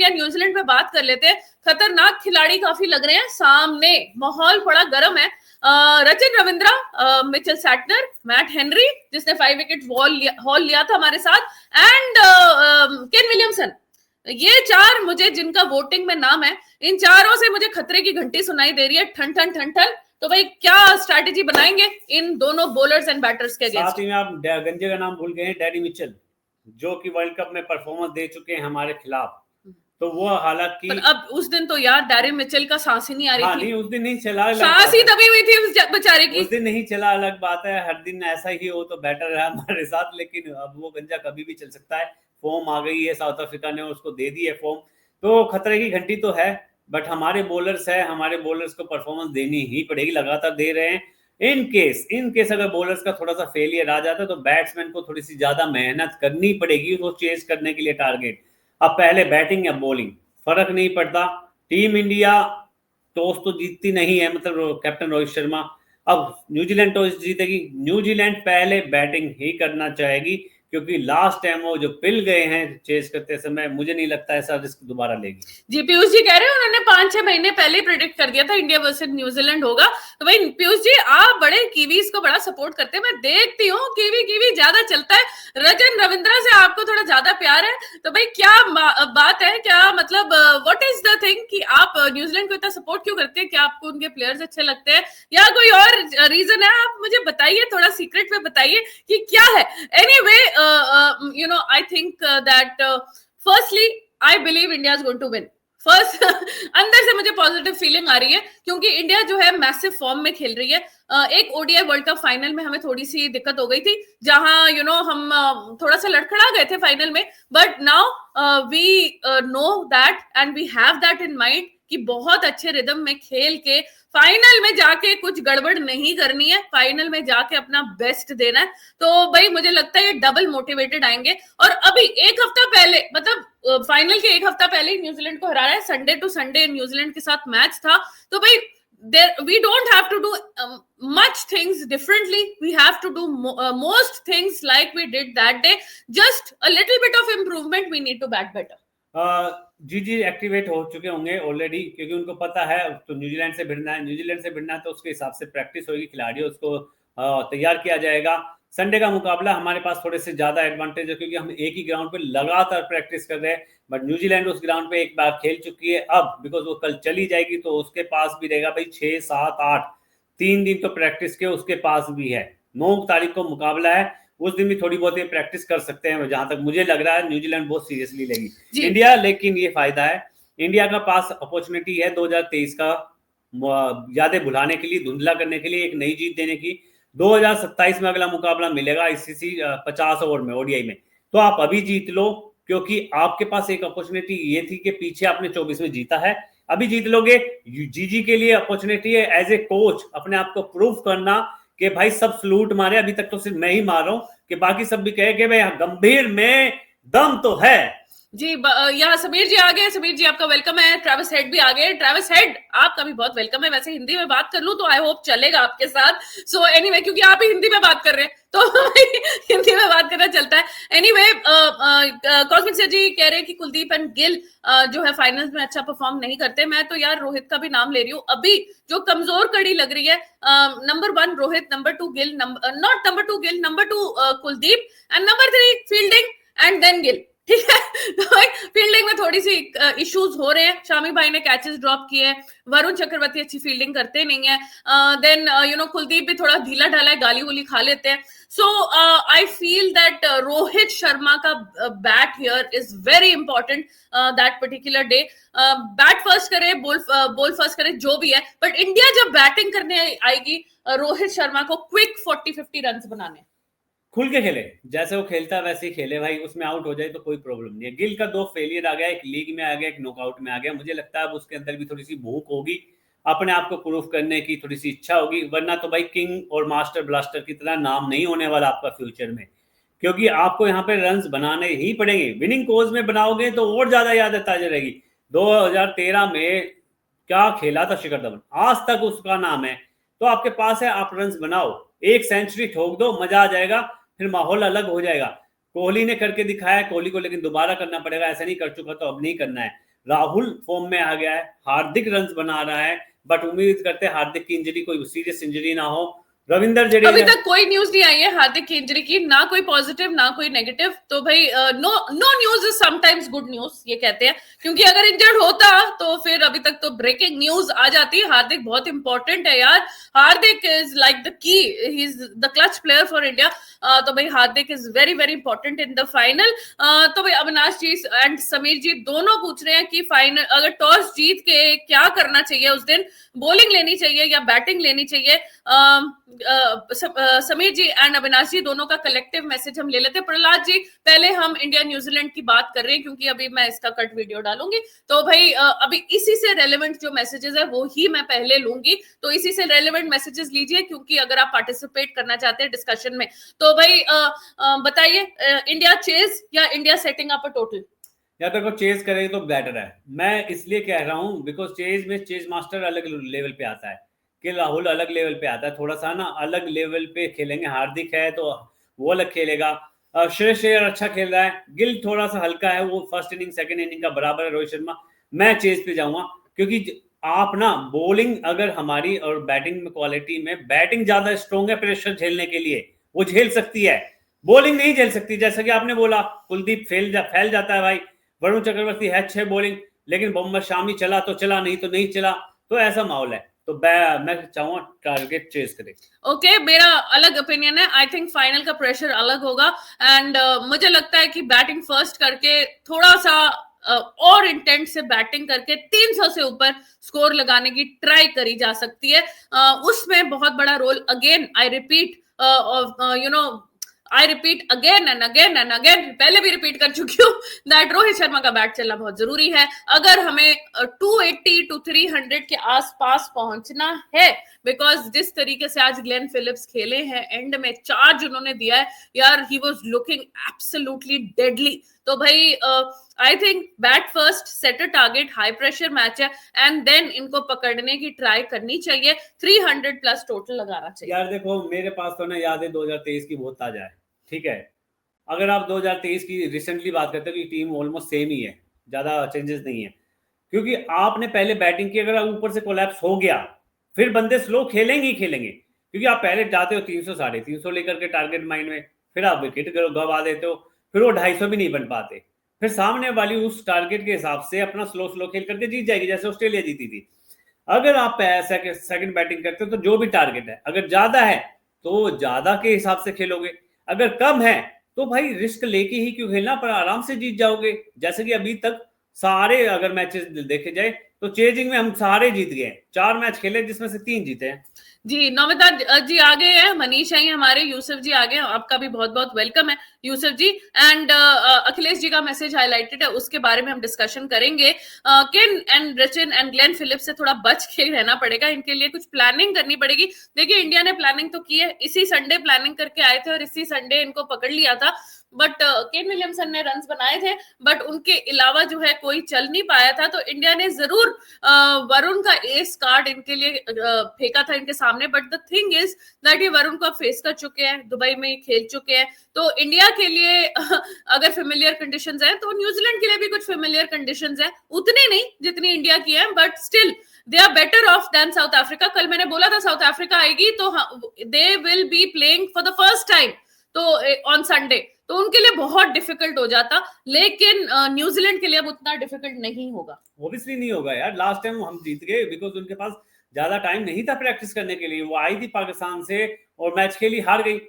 India New Zealand पे बात कर लेते हैं। खतरनाक खिलाड़ी काफी लग रहे हैं सामने, माहौल बड़ा गर्म है। Rachin Ravindra, Mitchell Santner, Matt Henry जिसने 5 विकेट हॉल लिया था हमारे साथ, एंड केन विलियमसन। ये चार मुझे जिनका वोटिंग में नाम है, इन चारों से मुझे खतरे की घंटी सुनाई दे रही है, ठन ठन ठन ठन। तो भाई क्या स्ट्रैटेजी बनाएंगे इन दोनों बॉलर्स एंड बैटर्स के अगेंस्ट? साथ ही में आप गंजे का नाम भूल गए हैं, डैनी मिचेल, जो कि वर्ल्ड कप में परफॉर्मेंस दे चुके हैं हमारे खिलाफ। तो वो हालांकि अब उस दिन तो यार डैरिन मिचेल का सांस ही नहीं आ रही थी। नहीं, उस दिन नहीं चला, सांस ही दबी हुई थी उस बेचारे की। उस दिन नहीं चला, अलग बात है, हर दिन ऐसा ही हो तो बेटर है हमारे साथ, लेकिन अब वो गंजा कभी भी चल सकता है। फॉर्म आ गई है, साउथ अफ्रीका ने उसको दे दी है फॉर्म, तो खतरे की घंटी तो है। बट हमारे बॉलर्स है, हमारे बॉलर्स को परफॉर्मेंस देनी ही पड़ेगी, लगातार दे रहे हैं। इन केस अगर बॉलर्स का थोड़ा सा फेलियर आ जाता है तो बैट्समैन को थोड़ी सी ज्यादा मेहनत करनी पड़ेगी वो चेज करने के लिए टारगेट। अब पहले बैटिंग या बॉलिंग फर्क नहीं पड़ता, टीम इंडिया टॉस तो जीतती नहीं है, मतलब कैप्टन रोहित शर्मा। अब न्यूजीलैंड टॉस जीतेगी, न्यूजीलैंड पहले बैटिंग ही करना चाहेगी, क्योंकि लास्ट टाइम वो जो पिल गए हैं चेस करते समय, मुझे नहीं लगता ऐसा रिस्क दोबारा लेगी। जी, पीयूष जी कह रहे हैं उन्होंने 5-6 महीने पहले प्रेडिक्ट कर दिया था इंडिया वर्सेस न्यूजीलैंड होगा। तो भाई पीयूष जी, आप बड़े कीवीज को बड़ा सपोर्ट करते हैं, मैं देखती हूँ कीवी ज्यादा चलता है। रजन रविंद्रा से आपको थोड़ा ज्यादा प्यार है, तो भाई क्या बात है, क्या मतलब व्हाट इज द थिंग कि आप न्यूजीलैंड को इतना सपोर्ट क्यों करते हैं? क्या आपको उनके प्लेयर्स अच्छे लगते हैं या कोई और रीजन है? आप मुझे बताइए, थोड़ा सीक्रेट में बताइए कि क्या है। Anyway, I think that firstly I believe India is going to win. First अंदर से मुझे पॉजिटिव फीलिंग आ रही है क्योंकि इंडिया जो है मैसिव फॉर्म में खेल रही है। एक ओडीआई वर्ल्ड कप फाइनल में हमें थोड़ी सी दिक्कत हो गई थी, जहां हम थोड़ा सा लड़खड़ा गए थे फाइनल में, but now we know that and we have that in mind कि बहुत अच्छे रिदम में खेल के फाइनल में जाके कुछ गड़बड़ नहीं करनी है, फाइनल में जाके अपना बेस्ट देना है। तो भाई मुझे लगता है ये डबल मोटिवेटेड आएंगे। और अभी एक हफ्ता पहले, मतलब फाइनल के एक हफ्ता पहले न्यूजीलैंड को हराया है, संडे टू संडे न्यूजीलैंड के साथ मैच था। तो भाई we don't have to do much things differently. We have to do most things like we did that day. Just a little bit of improvement. We need to bat better. जी activate हो चुके होंगे already, क्योंकि उनको पता है तो New Zealand से भिड़ना है, तो उसके हिसाब से प्रैक्टिस होगी, खिलाड़ियों उसको तैयार किया जाएगा। संडे का मुकाबला हमारे पास थोड़े से ज्यादा एडवांटेज है क्योंकि हम एक ही ग्राउंड पे लगातार प्रैक्टिस कर रहे हैं, बट न्यूजीलैंड उस ग्राउंड पे एक बार खेल चुकी है। अब बिकॉज वो कल चली जाएगी तो उसके पास भी रहेगा भाई 6, 7, 8 3 दिन तो प्रैक्टिस के उसके पास भी है। 9 तारीख को मुकाबला है, उस दिन भी थोड़ी बहुत प्रैक्टिस कर सकते हैं, जहां तक मुझे लग रहा है न्यूजीलैंड बहुत सीरियसली लेगी इंडिया। लेकिन ये फायदा है इंडिया का पास अपॉर्चुनिटी है 2023 का यादें भुलाने के लिए, धुंधला करने के लिए, एक नई जीत देने की। 2027 में अगला मुकाबला मिलेगा आईसीसी 50 ओवर में ओडीआई में, तो आप अभी जीत लो, क्योंकि आपके पास एक अपॉर्चुनिटी ये थी कि पीछे आपने 24 में जीता है, अभी जीत लोगे। जीजी के लिए अपॉर्चुनिटी है एज ए कोच अपने आप को प्रूफ करना कि भाई सब सलूट मारे, अभी तक तो सिर्फ मैं ही मार रहा हूं, कि बाकी सब भी कहे कि भाई गंभीर में दम तो है। जी, यहाँ समीर जी आ गए। समीर जी आपका वेलकम है। ट्रेविस हेड भी आ गए। ट्रेविस हेड आपका भी बहुत वेलकम है। वैसे हिंदी में बात कर लूं तो आई होप चलेगा आपके साथ। सो एनीवे, क्योंकि आप ही हिंदी में बात कर रहे हैं तो हिंदी में बात करना चलता है। एनीवे, कॉस्मिक सर जी कह रहे हैं कि कुलदीप एंड गिल जो है फाइनल्स में अच्छा परफॉर्म नहीं करते। मैं तो यार रोहित का भी नाम ले रही हूँ। अभी जो कमजोर कड़ी लग रही है, number 1 Rohit, number 2 Gill, not number 2 Gill, number 2 Kuldeep, and number 3 fielding and then Gill. ठीक है, तो फील्डिंग में थोड़ी सी इश्यूज हो रहे हैं। शामी भाई ने कैचेस ड्रॉप किए हैं, वरुण चक्रवर्ती अच्छी फील्डिंग करते नहीं है, देन कुलदीप भी थोड़ा ढीला ढाला है, गाली गुली खा लेते हैं। So I feel that Rohit Sharma का bat here is very important that particular day. Bat first करे, बॉल फर्स्ट करे, जो भी है, बट इंडिया जब बैटिंग करने आएगी रोहित शर्मा को क्विक 40-50 रन बनाने, खुल के खेले, जैसे वो खेलता है वैसे ही खेले भाई, उसमें आउट हो जाए तो कोई प्रॉब्लम नहीं है। गिल का 2 फेलियर आ गया, एक लीग में आ गया, एक नॉकआउट में आ गया। मुझे लगता है अब उसके अंदर भी थोड़ी सी भूख होगी, अपने आप को प्रूफ करने की थोड़ी सी इच्छा होगी, वरना तो भाई किंग और मास्टर ब्लास्टर की तरह नाम नहीं होने वाला आपका फ्यूचर में, क्योंकि आपको यहाँ पे रन बनाने ही पड़ेंगे। विनिंग कोज में बनाओगे तो और ज्यादा याद ताजा रहेगी। 2013 में क्या खेला था शिखर धवन, आज तक उसका नाम है, तो आपके पास है, आप रन बनाओ, एक सेंचुरी ठोक दो, मजा आ जाएगा, फिर माहौल अलग हो जाएगा। कोहली ने करके दिखाया कोहली को, लेकिन दोबारा करना पड़ेगा, ऐसा नहीं कर चुका तो अब नहीं करना है। राहुल फॉर्म में आ गया है, हार्दिक रन्स बना रहा है, बट उम्मीद करते हैं हार्दिक की इंजरी कोई सीरियस इंजरी ना हो। रविंद्र अभी जडेजा तक कोई न्यूज नहीं आई है हार्दिक की इंजरी की, ना कोई पॉजिटिव ना कोई नेगेटिव। तो भाई no no news is sometimes good news, ये कहते हैं, क्योंकि अगर इंजर्ड होता तो फिर अभी तक तो ब्रेकिंग न्यूज आ जाती। हार्दिक बहुत इंपॉर्टेंट है यार, हार्दिक is like the key, he is the clutch player for India. तो भाई Hardik is very very important in the final. तो भाई अविनाश जी एंड समीर जी दोनों पूछ रहे हैं कि फाइनल अगर टॉस जीत के क्या करना चाहिए उस दिन, बॉलिंग लेनी चाहिए या बैटिंग लेनी चाहिए। समीर जी एंड अविनाश जी दोनों का कलेक्टिव मैसेज हम ले लेते हैं। प्रहलाद जी पहले हम इंडिया न्यूजीलैंड की बात कर रहे हैं, क्योंकि अभी मैं इसका कट वीडियो डालूंगी। तो भाई अभी इसी से रेलेवेंट जो मैसेजेस है वो ही मैं पहले लूंगी, तो इसी से रेलेवेंट मैसेजेस लीजिए, क्योंकि अगर आप पार्टिसिपेट करना चाहते हैं डिस्कशन में। तो भाई बताइए, इंडिया चेज या India setting up a total? या देखो चेज करेंगे तो बेटर है, मैं इसलिए कह रहा हूँ बिकॉज चेज में चेज मास्टर अलग लेवल पे आता है कि राहुल अलग लेवल पे आता है, थोड़ा सा ना अलग लेवल पे खेलेंगे। हार्दिक है तो वो अलग खेलेगा, श्रेयस अय्यर अच्छा खेल रहा है, गिल थोड़ा सा हल्का है, वो फर्स्ट इनिंग सेकंड इनिंग का बराबर है रोहित शर्मा। मैं चेज पे जाऊंगा, क्योंकि आप ना बॉलिंग अगर हमारी और बैटिंग में क्वालिटी में बैटिंग ज्यादा स्ट्रॉन्ग है प्रेशर झेलने के लिए, वो झेल सकती है, बॉलिंग नहीं झेल सकती। जैसा कि आपने बोला कुलदीप फैल जाता है भाई, वरुण चक्रवर्ती है 6 बॉलिंग, लेकिन मोहम्मद शामी चला तो चला, नहीं तो नहीं चला, तो ऐसा माहौल है। तो मैं चाहूंगा टारगेट चेज करे। ओके, मेरा अलग ओपिनियन है। आई थिंक फाइनल का प्रेशर अलग होगा एंड मुझे लगता है कि बैटिंग फर्स्ट करके थोड़ा सा और इंटेंट से बैटिंग करके 300 से ऊपर स्कोर लगाने की ट्राई करी जा सकती है। उसमें बहुत बड़ा role, again I repeat, I repeat again and again and again, पहले भी रिपीट कर चुकी हूँ, दैट रोहित शर्मा का बैट चलना बहुत जरूरी है। अगर हमें 280 टू 300 के आसपास पहुंचना है, बिकॉज जिस तरीके से आज ग्लेन फिलिप्स खेले हैं, एंड में चार्ज उन्होंने दिया है यार, he was looking absolutely deadly. तो भाई I think bat first, set a target, high pressure match है, एंड देन इनको पकड़ने की ट्राई करनी चाहिए। 300 प्लस टोटल लगाना चाहिए। यार देखो मेरे पास तो ना याद है 2023 की बहुत ताजा है, ठीक है। अगर आप 2023 की रिसेंटली बात करते हो कि टीम ऑलमोस्ट सेम ही है, ज्यादा चेंजेस नहीं है, क्योंकि आपने पहले बैटिंग की, अगर ऊपर से कोलैप्स हो गया फिर बंदे स्लो खेलेंगे ही खेलेंगे, क्योंकि आप पहले जाते हो 300 350 लेकर के टारगेट माइंड में, फिर आप विकेट गवा देते हो, फिर वो 250 भी नहीं बन पाते, फिर सामने वाली उस टारगेट के हिसाब से अपना स्लो स्लो खेल करके जीत जाएगी, जैसे ऑस्ट्रेलिया जीती थी। अगर आप सेकंड बैटिंग करते हो तो जो भी टारगेट है अगर ज्यादा है तो ज्यादा के हिसाब से खेलोगे, अगर कम है तो भाई रिस्क लेके ही क्यों खेलना, पर आराम से जीत जाओगे। जैसे कि अभी तक सारे अगर मैचेस देखे जाए तो चेजिंग में हम सारे जीत गए, 4 मैच खेले जिसमें से 3 जीते हैं। जी, नौमिता जी आ गए हैं, मनीष है हमारे, यूसुफ जी आ गए, आपका भी बहुत बहुत वेलकम है यूसुफ जी। एंड अखिलेश जी का मैसेज हाईलाइटेड है, उसके बारे में हम डिस्कशन करेंगे। Cane and रिचन and Glenn Phillips से थोड़ा बच के रहना पड़ेगा, इनके लिए कुछ प्लानिंग करनी पड़ेगी। देखिए इंडिया ने प्लानिंग तो की है, इसी संडे प्लानिंग करके आए थे और इसी संडे इनको पकड़ लिया था, बट केन विलियमसन ने रन्स बनाए थे, बट उनके अलावा जो है कोई चल नहीं पाया था। तो इंडिया ने जरूर वरुण का एस कार्ड इनके लिए फेंका था इनके सामने, but the thing is that ये वरुण को फेस कर चुके हैं, दुबई में खेल चुके हैं। तो इंडिया के लिए अगर फेमिलियर कंडीशंस हैं, तो न्यूजीलैंड के लिए भी कुछ फेमिलियर कंडीशंस हैं, उतनी नहीं जितनी इंडिया की है, but still they are better off than South Africa. कल मैंने बोला था साउथ अफ्रीका आएगी तो they will be playing for the first time तो ऑन संडे, तो उनके लिए बहुत डिफिकल्ट हो जाता, लेकिन न्यूजीलैंड के लिए अब उतना डिफिकल्ट नहीं होगा। ऑब्वियसली नहीं होगा यार, लास्ट टाइम हम जीत गए बिकॉज उनके पास ज्यादा टाइम नहीं था प्रैक्टिस करने के लिए, वो आई थी पाकिस्तान से और मैच खेली हार गई।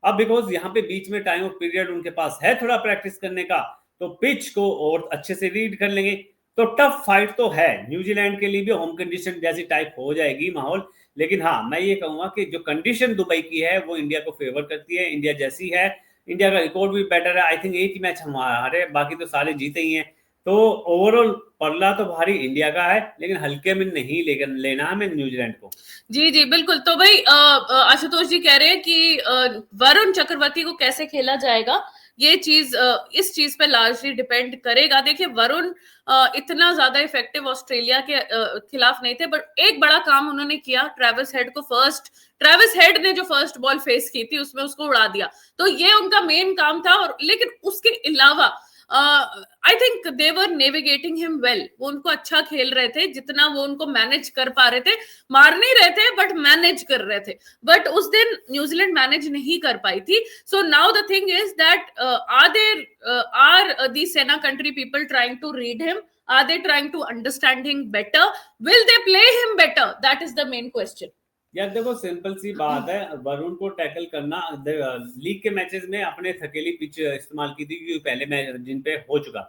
अब बिकॉज यहाँ पे बीच में टाइम ऑफ पीरियड उनके पास है थोड़ा प्रैक्टिस करने का, तो पिच को और अच्छे से रीड कर लेंगे, तो टफ फाइट तो है न्यूजीलैंड के लिए भी, होम कंडीशन जैसी टाइप हो जाएगी माहौल। लेकिन हाँ मैं ये कहूंगा कि जो कंडीशन दुबई की है वो इंडिया को फेवर करती है, इंडिया जैसी है, इंडिया का रिकॉर्ड भी बेटर है। आई थिंक एक ही मैच हम हारे, बाकी तो सारे जीते ही हैं। तो ओवरऑल पल्ला तो भारी इंडिया का है, लेकिन हल्के में नहीं लेना हमें न्यूजीलैंड को। जी जी बिल्कुल। तो भाई आशुतोष जी कह रहे हैं कि वरुण चक्रवर्ती को कैसे खेला जाएगा, ये चीज इस चीज पे लार्जली डिपेंड करेगा। देखिए वरुण इतना ज्यादा इफेक्टिव ऑस्ट्रेलिया के खिलाफ नहीं थे, बट एक बड़ा काम उन्होंने किया, ट्रेविस हेड ने जो फर्स्ट बॉल फेस की थी उसमें उसको उड़ा दिया, तो ये उनका मेन काम था। और लेकिन उसके अलावा I think they were navigating him well, वो उनको अच्छा खेल रहे थे, जितना वो उनको मैनेज कर पा रहे थे, मार नहीं रहे थे बट मैनेज कर रहे थे, बट उस दिन न्यूजीलैंड मैनेज नहीं कर पाई थी. So now the thing is that are the SENA country people trying to read him, are they trying to understand him better, will they play him better, that is the main question. यार देखो simple सी बात है, वरुण को tackle करना, league के matches में अपने थकेली pitch इस्तेमाल की थी, क्योंकि पहले मैच जिन पे हो चुका,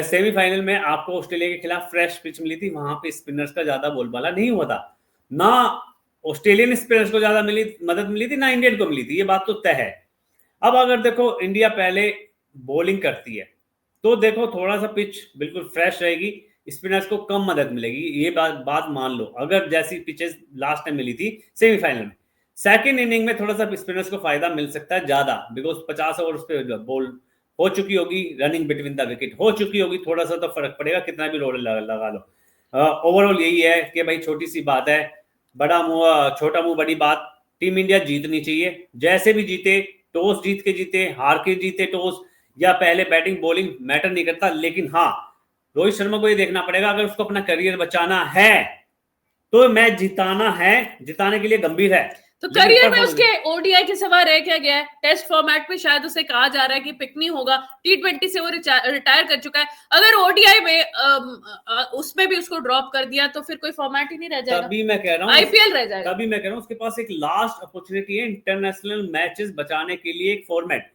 सेमीफाइनल में आपको ऑस्ट्रेलिया के खिलाफ फ्रेश पिच मिली थी, वहां पे स्पिनर्स का ज्यादा बोलबाला नहीं हुआ था, ना ऑस्ट्रेलियन स्पिनर्स को ज्यादा मदद मिली थी, ना इंडियन को मिली थी, ये बात तो तय है. अब अगर देखो इंडिया पहले बॉलिंग करती है तो देखो थोड़ा सा पिच बिल्कुल फ्रेश रहेगी, स्पिनर्स को कम मदद मिलेगी, ये बात मान लो. अगर जैसी पिचेस लास्ट टाइम मिली थी सेमीफाइनल में, सेकंड इनिंग में थोड़ा सा स्पिनर्स को फायदा मिल सकता है ज्यादा, बिकॉज 50 ओवर्स पे बॉल हो चुकी होगी, रनिंग बिटवीन द विकेट हो चुकी होगी, थोड़ा सा तो फर्क पड़ेगा, कितना भी रोल लगा लो. ओवरऑल यही है कि भाई छोटी सी बात है, बड़ा मुंह छोटा मुंह बड़ी बात, टीम इंडिया जीतनी चाहिए, जैसे भी जीते, टॉस जीत के जीते, हार के जीते टॉस, या पहले बैटिंग बॉलिंग मैटर नहीं करता, लेकिन हाँ रोहित शर्मा को ये देखना पड़ेगा, अगर उसको अपना करियर बचाना है तो मैच जिताना है, जिताने के लिए गंभीर है. तो करियर में उसके ओडीआई के सिवा रह क्या गया है? टेस्ट फॉर्मेट में शायद उसे कहा जा रहा है कि पिक नहीं होगा, टी20 से वो रिटायर कर चुका है, अगर ओडीआई में उसमें भी उसको ड्रॉप कर दिया तो फिर कोई फॉर्मेट ही नहीं रह जाएगा. तभी मैं कह रहा हूँ आईपीएल रह जाएगा. तभी मैं कह रहा हूँ उसके पास एक लास्ट अपॉर्चुनिटी है इंटरनेशनल मैचेस बचाने के लिए, एक फॉर्मेट.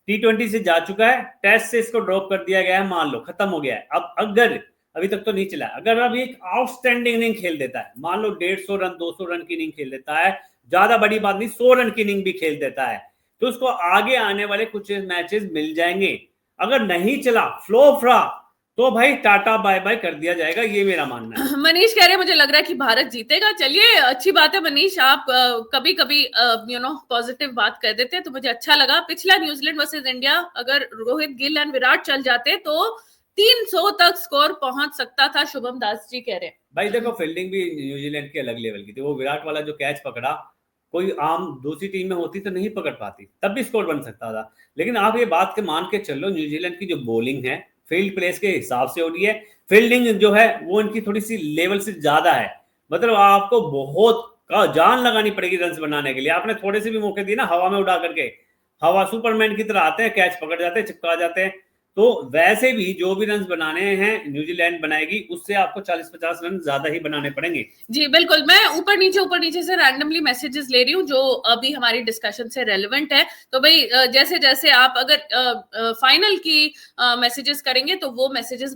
टी20 से जा चुका है, टेस्ट से इसको ड्रॉप कर दिया गया है, मान लो खत्म हो गया है. अब अगर अभी तक तो नहीं चला, अगर अभी एक आउटस्टैंडिंग इनिंग खेल देता है, मान लो 150 रन 200 रन की इनिंग खेल देता है, ज्यादा बड़ी बात नहीं, 100 रन की इनिंग भी खेल देता है, तो उसको आगे आने वाले कुछ मैचेस मिल जाएंगे. अगर नहीं चला, फ्लॉप रहा, तो भाई टाटा बाय बाय कर दिया जाएगा, ये मेरा मानना है. मनीष कह रहे हैं मुझे लग रहा है कि भारत जीतेगा. चलिए अच्छी बात है मनीष, आप कभी कभी पॉजिटिव बात कर देते हैं तो मुझे अच्छा लगा. पिछला न्यूजीलैंड वर्सेस इंडिया, अगर रोहित गिल एंड विराट चल जाते तो 300 तक स्कोर पहुंच सकता था, शुभम दास जी कह रहे हैं. भाई देखो फील्डिंग भी न्यूजीलैंड की अलग लेवल की थी, वो विराट वाला जो कैच पकड़ा, कोई आम दूसरी टीम में होती तो नहीं पकड़ पाती, तब भी स्कोर बन सकता था. लेकिन आप ये बात के मान के चलो, न्यूजीलैंड की जो बॉलिंग है फील्ड प्लेस के हिसाब से हो रही है, फील्डिंग जो है वो इनकी थोड़ी सी लेवल से ज्यादा है, मतलब आपको बहुत जान लगानी पड़ेगी रन बनाने के लिए. आपने थोड़े से भी मौके दिए ना हवा में उड़ा करके, हवा सुपरमैन की तरह आते हैं, कैच पकड़ जाते हैं, चिपका जाते हैं, तो वैसे भी जो भी रन बनाने हैं न्यूजीलैंड बनाएगी, उससे आपको 40-50 रन ज्यादा ही बनाने पड़ेंगे. जी बिल्कुल, मैं ऊपर नीचे से रैंडमली मैसेजेस ले रही हूँ जो अभी हमारी डिस्कशन से रेलेवेंट है. तो भाई जैसे जैसे आप अगर फाइनल की मैसेजेस करेंगे तो वो मैसेजेस